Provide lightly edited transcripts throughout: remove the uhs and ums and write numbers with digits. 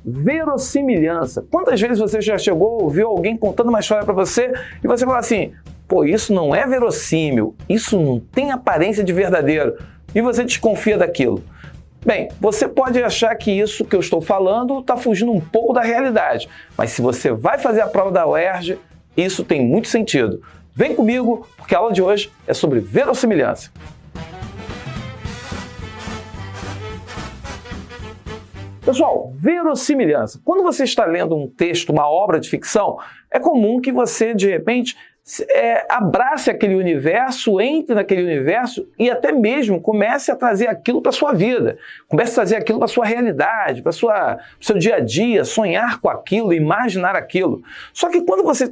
verossimilhança. Quantas vezes você já chegou a ouvir alguém contando uma história para você e você fala assim, pô, isso não é verossímil, isso não tem aparência de verdadeiro, e você desconfia daquilo? Bem, você pode achar que isso que eu estou falando está fugindo um pouco da realidade, mas se você vai fazer a prova da UERJ, isso tem muito sentido. Vem comigo, porque a aula de hoje é sobre verossimilhança. Pessoal, verossimilhança. Quando você está lendo um texto, uma obra de ficção, é comum que você, de repente, abrace aquele universo, entre naquele universo e até mesmo comece a trazer aquilo para a sua vida, comece a trazer aquilo para a sua realidade, para o seu dia a dia, sonhar com aquilo, imaginar aquilo. Só que quando você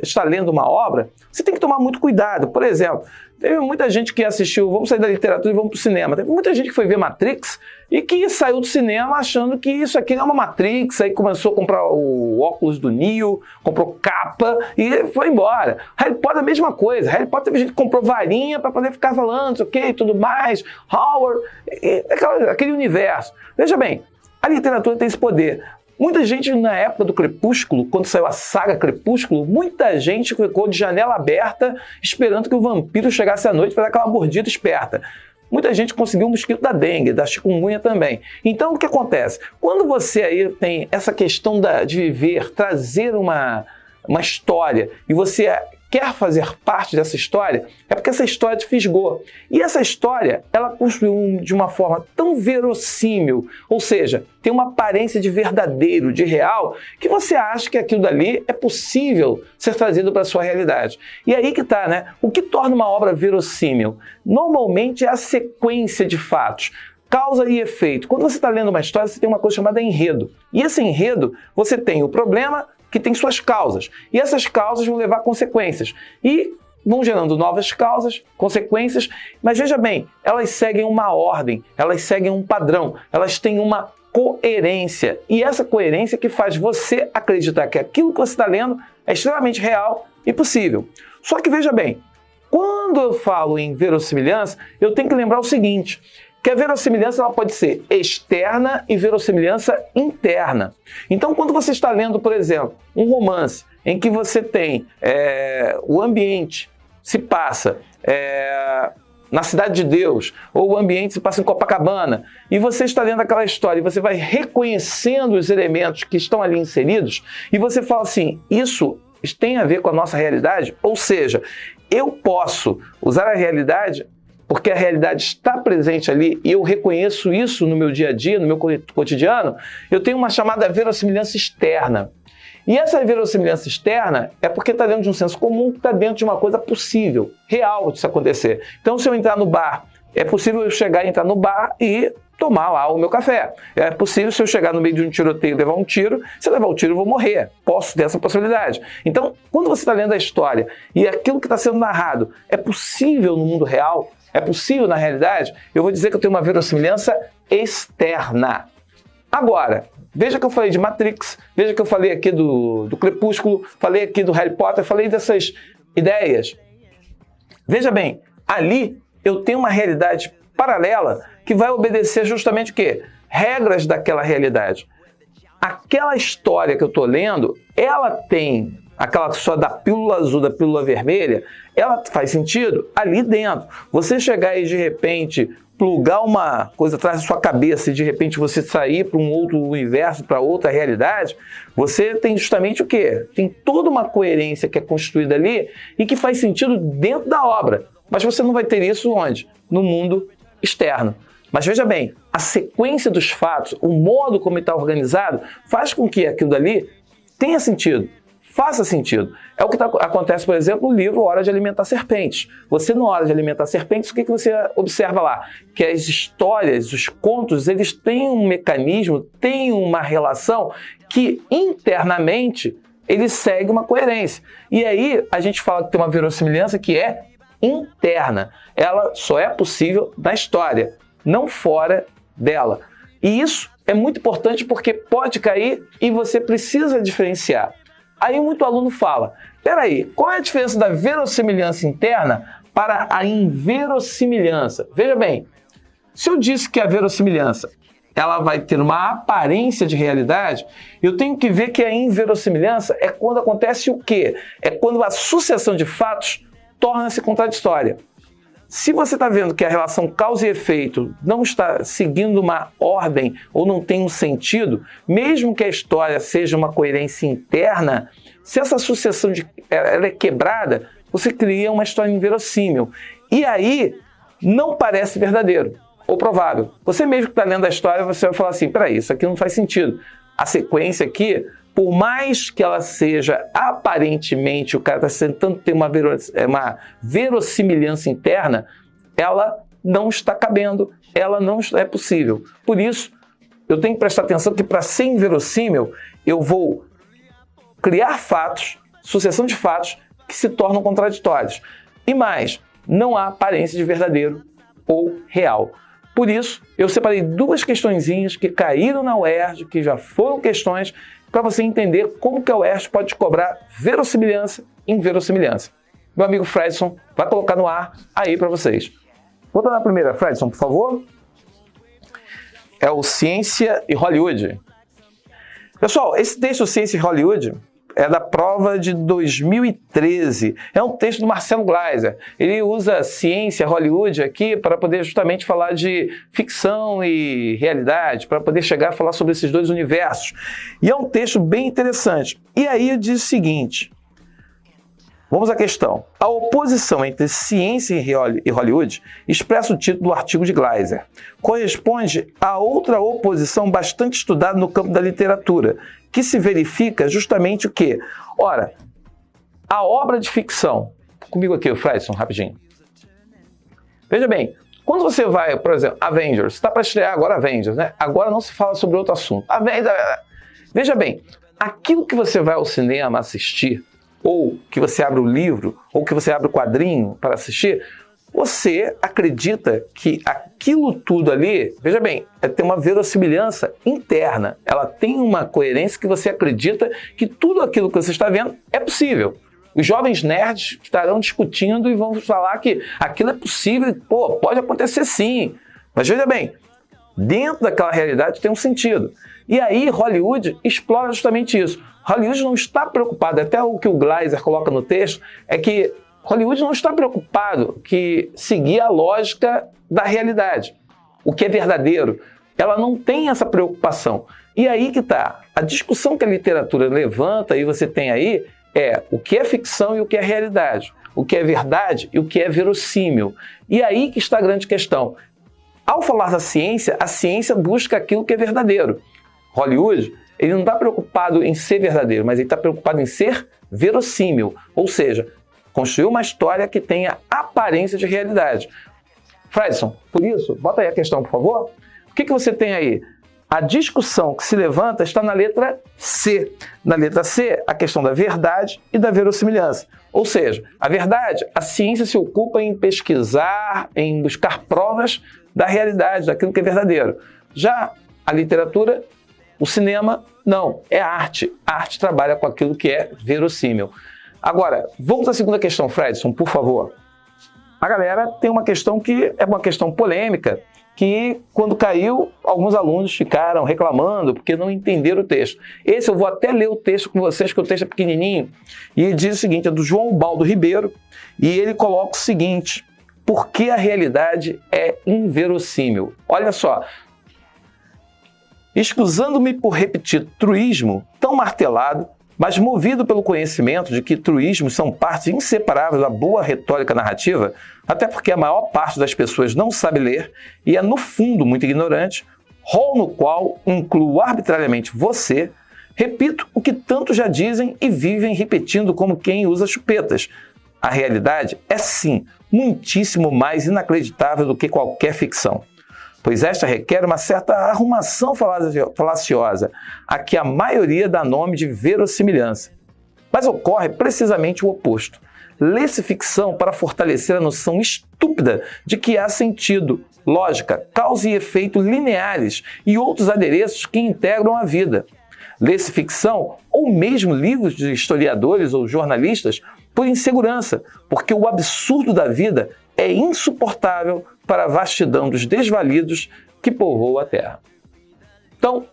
está lendo uma obra, você tem que tomar muito cuidado. Por exemplo, teve muita gente que assistiu, vamos sair da literatura e vamos para o cinema, teve muita gente que foi ver Matrix e que saiu do cinema achando que isso aqui é uma Matrix, aí começou a comprar o óculos do Neo, comprou capa e foi embora. Harry Potter é a mesma coisa, Harry Potter teve gente que comprou varinha para poder ficar falando, ok, tudo mais, Howard, aquele universo. Veja bem, a literatura tem esse poder. Muita gente na época do Crepúsculo, quando saiu a saga Crepúsculo, muita gente ficou de janela aberta esperando que o vampiro chegasse à noite para dar aquela mordida esperta. Muita gente conseguiu o mosquito da dengue, da chikungunya também. Então, o que acontece? Quando você aí tem essa questão de viver, trazer uma história, e você quer fazer parte dessa história, é porque essa história te fisgou. E essa história, ela construiu de uma forma tão verossímil, ou seja, tem uma aparência de verdadeiro, de real, que você acha que aquilo dali é possível ser trazido para a sua realidade. E aí que tá, né? O que torna uma obra verossímil? Normalmente é a sequência de fatos. Causa e efeito. Quando você está lendo uma história, você tem uma coisa chamada enredo. E esse enredo, você tem o problema que tem suas causas. E essas causas vão levar a consequências. E vão gerando novas causas, consequências, mas veja bem, elas seguem uma ordem, elas seguem um padrão, elas têm uma coerência. E essa coerência que faz você acreditar que aquilo que você está lendo é extremamente real e possível. Só que veja bem, quando eu falo em verossimilhança, eu tenho que lembrar o seguinte, que a verossimilhança ela pode ser externa e verossimilhança interna. Então, quando você está lendo, por exemplo, um romance em que você tem o ambiente se passa na Cidade de Deus, ou o ambiente se passa em Copacabana, e você está lendo aquela história e você vai reconhecendo os elementos que estão ali inseridos, e você fala assim, isso tem a ver com a nossa realidade? Ou seja, eu posso usar a realidade porque a realidade está presente ali e eu reconheço isso no meu dia a dia, no meu cotidiano, eu tenho uma chamada verossimilhança externa. E essa verossimilhança externa é porque está dentro de um senso comum, que está dentro de uma coisa possível, real de isso acontecer. Então, se eu entrar no bar, é possível eu chegar e entrar no bar e tomar lá o meu café. É possível se eu chegar no meio de um tiroteio e levar um tiro, se eu levar o tiro eu vou morrer. Posso ter essa possibilidade. Então, quando você está lendo a história e aquilo que está sendo narrado é possível no mundo real, é possível na realidade, eu vou dizer que eu tenho uma verossimilhança externa. Agora, veja que eu falei de Matrix, veja que eu falei aqui do Crepúsculo, falei aqui do Harry Potter, falei dessas ideias. Veja bem, ali eu tenho uma realidade paralela que vai obedecer justamente o quê? Regras daquela realidade. Aquela história que eu estou lendo, ela tem aquela só da pílula azul, da pílula vermelha, ela faz sentido ali dentro. Você chegar e de repente plugar uma coisa atrás da sua cabeça e de repente você sair para um outro universo, para outra realidade, você tem justamente o quê? Tem toda uma coerência que é construída ali e que faz sentido dentro da obra. Mas você não vai ter isso onde? No mundo externo. Mas veja bem, a sequência dos fatos, o modo como está organizado, faz com que aquilo dali tenha sentido, faça sentido. É o que acontece, por exemplo, no livro Hora de Alimentar Serpentes. Você, na Hora de Alimentar Serpentes, o que você observa lá? Que as histórias, os contos, eles têm um mecanismo, têm uma relação que internamente eles seguem uma coerência. E aí a gente fala que tem uma verossimilhança que é interna. Ela só é possível na história, não fora dela. E isso é muito importante porque pode cair e você precisa diferenciar. Aí muito aluno fala, peraí, qual é a diferença da verossimilhança interna para a inverossimilhança? Veja bem, se eu disse que a verossimilhança ela vai ter uma aparência de realidade, eu tenho que ver que a inverossimilhança é quando acontece o quê? É quando a sucessão de fatos torna-se contraditória. Se você está vendo que a relação causa e efeito não está seguindo uma ordem ou não tem um sentido, mesmo que a história seja uma coerência interna, se essa sucessão ela é quebrada, você cria uma história inverossímil. E aí não parece verdadeiro ou provável. Você mesmo que está lendo a história, você vai falar assim, peraí, isso aqui não faz sentido. A sequência aqui, por mais que ela seja aparentemente, o cara está tentando ter uma verossimilhança interna, ela não está cabendo, ela não é possível. Por isso, eu tenho que prestar atenção que para ser inverossímil, eu vou criar fatos, sucessão de fatos que se tornam contraditórios. E mais, não há aparência de verdadeiro ou real. Por isso, eu separei duas questõezinhas que caíram na UERJ, que já foram questões, para você entender como que a UERJ pode te cobrar verossimilhança e inverossimilhança. Meu amigo Fredson vai colocar no ar aí para vocês. Volta na primeira, Fredson, por favor. É o Ciência e Hollywood. Pessoal, esse texto Ciência e Hollywood é da prova de 2013. É um texto do Marcelo Gleiser. Ele usa ciência, Hollywood aqui para poder justamente falar de ficção e realidade, para poder chegar a falar sobre esses dois universos. E é um texto bem interessante. E aí ele diz o seguinte, vamos à questão. A oposição entre ciência e Hollywood expressa o título do artigo de Gleiser. Corresponde a outra oposição bastante estudada no campo da literatura, que se verifica justamente o quê? Ora, a obra de ficção... Comigo aqui, o Fredson, rapidinho. Veja bem, quando você vai, por exemplo, Avengers, está para estrear agora Avengers, né? Agora não se fala sobre outro assunto. Veja bem, aquilo que você vai ao cinema assistir, ou que você abre o livro, ou que você abre o quadrinho para assistir, você acredita que aquilo tudo ali, veja bem, tem uma verossimilhança interna. Ela tem uma coerência que você acredita que tudo aquilo que você está vendo é possível. Os jovens nerds estarão discutindo e vão falar que aquilo é possível, pô, pode acontecer sim. Mas veja bem, dentro daquela realidade tem um sentido. E aí Hollywood explora justamente isso. Hollywood não está preocupado, até o que o Gleiser coloca no texto, é que Hollywood não está preocupado que seguir a lógica da realidade, o que é verdadeiro. Ela não tem essa preocupação. E aí que está. A discussão que a literatura levanta, e você tem aí, é o que é ficção e o que é realidade, o que é verdade e o que é verossímil. E aí que está a grande questão. Ao falar da ciência, a ciência busca aquilo que é verdadeiro. Hollywood, ele não está preocupado em ser verdadeiro, mas ele está preocupado em ser verossímil, ou seja, construir uma história que tenha aparência de realidade. Fredson, por isso, bota aí a questão, por favor. O que você tem aí? A discussão que se levanta está na letra C. Na letra C, a questão da verdade e da verossimilhança. Ou seja, a verdade, a ciência se ocupa em pesquisar, em buscar provas da realidade, daquilo que é verdadeiro. Já a literatura, o cinema, não, é arte. A arte trabalha com aquilo que é verossímil. Agora, vamos à segunda questão, Fredson, por favor. A galera tem uma questão que é uma questão polêmica, que quando caiu, alguns alunos ficaram reclamando porque não entenderam o texto. Esse eu vou até ler o texto com vocês, que o texto é pequenininho, e ele diz o seguinte, é do João Baldo Ribeiro, e ele coloca o seguinte, por que a realidade é inverossímil? Olha só, escusando-me por repetir truísmo tão martelado, mas movido pelo conhecimento de que truísmos são partes inseparáveis da boa retórica narrativa, até porque a maior parte das pessoas não sabe ler e é, no fundo, muito ignorante, rol no qual incluo arbitrariamente você, repito o que tantos já dizem e vivem repetindo como quem usa chupetas. A realidade é, sim, muitíssimo mais inacreditável do que qualquer ficção, pois esta requer uma certa arrumação falaciosa, a que a maioria dá nome de verossimilhança. Mas ocorre precisamente o oposto. Lê-se ficção para fortalecer a noção estúpida de que há sentido, lógica, causa e efeito lineares e outros adereços que integram a vida. Lê-se ficção, ou mesmo livros de historiadores ou jornalistas, por insegurança, porque o absurdo da vida é insuportável para a vastidão dos desvalidos que povoam a Terra. Então,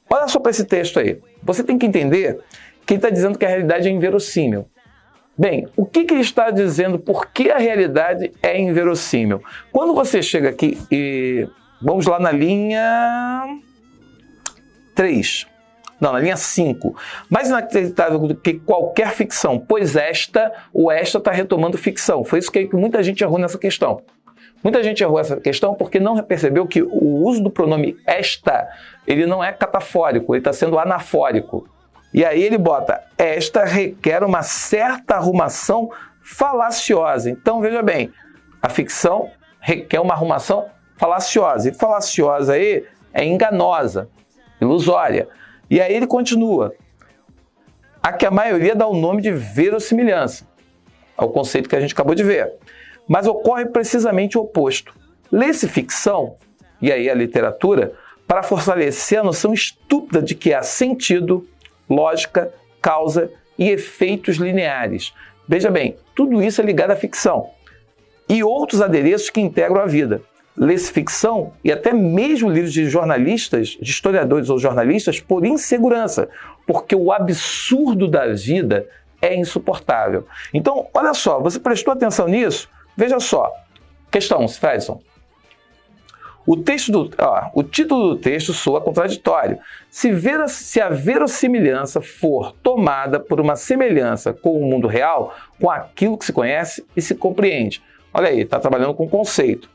olha só para esse texto aí. Você tem que entender que ele está dizendo que a realidade é inverossímil. Bem, o que ele está dizendo? Por que a realidade é inverossímil? Quando você chega aqui e... Vamos lá na linha 3. Não, na linha 5. Mais inacreditável do que qualquer ficção, pois o esta está retomando ficção. Foi isso que muita gente errou nessa questão. Muita gente errou essa questão porque não percebeu que o uso do pronome esta, ele não é catafórico, ele está sendo anafórico. E aí ele bota, esta requer uma certa arrumação falaciosa. Então, veja bem, a ficção requer uma arrumação falaciosa. E falaciosa aí é enganosa, ilusória. E aí ele continua, a que a maioria dá o nome de verossimilhança, ao conceito que a gente acabou de ver. Mas ocorre precisamente o oposto. Lê-se ficção, e aí a literatura, para fortalecer a noção estúpida de que há sentido, lógica, causa e efeitos lineares. Veja bem, tudo isso é ligado à ficção e outros adereços que integram a vida. Lê-se ficção e até mesmo livros de jornalistas, de historiadores ou jornalistas, por insegurança, porque o absurdo da vida é insuportável. Então, olha só, você prestou atenção nisso? Veja só. Questão, Fredson. O título do texto soa contraditório. Se a verossimilhança for tomada por uma semelhança com o mundo real, com aquilo que se conhece e se compreende. Olha aí, está trabalhando com conceito.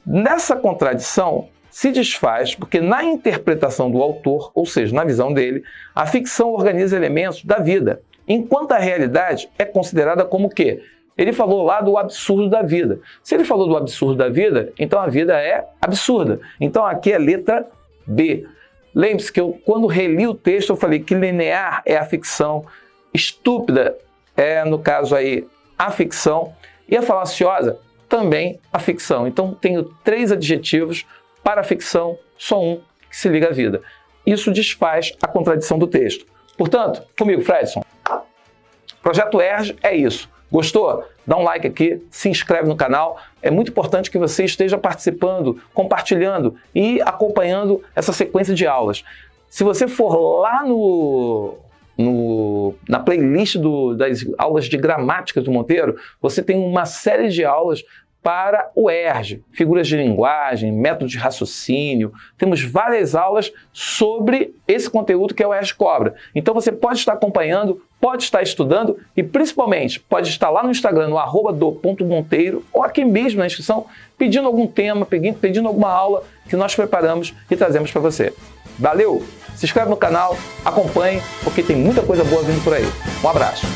Nessa contradição se desfaz porque na interpretação do autor, ou seja, na visão dele, a ficção organiza elementos da vida, enquanto a realidade é considerada como o quê? Ele falou lá do absurdo da vida. Se ele falou do absurdo da vida, então a vida é absurda. Então aqui é letra B. Lembre-se que quando reli o texto, eu falei que linear é a ficção, estúpida é, no caso aí, a ficção, e a falaciosa também a ficção. Então tenho 3 adjetivos para a ficção, só um que se liga à vida. Isso desfaz a contradição do texto. Portanto, comigo, Fredson, Projeto ERJ é isso. Gostou? Dá um like aqui, se inscreve no canal. É muito importante que você esteja participando, compartilhando e acompanhando essa sequência de aulas. Se você for lá na playlist das aulas de gramática do Monteiro, você tem uma série de aulas para o ERJ, figuras de linguagem, método de raciocínio. Temos várias aulas sobre esse conteúdo que é o ERJ Cobra. Então você pode estar acompanhando, pode estar estudando e principalmente pode estar lá no Instagram, no @do.monteiro ou aqui mesmo na inscrição, pedindo algum tema, pedindo alguma aula que nós preparamos e trazemos para você. Valeu! Se inscreve no canal, acompanhe, porque tem muita coisa boa vindo por aí. Um abraço!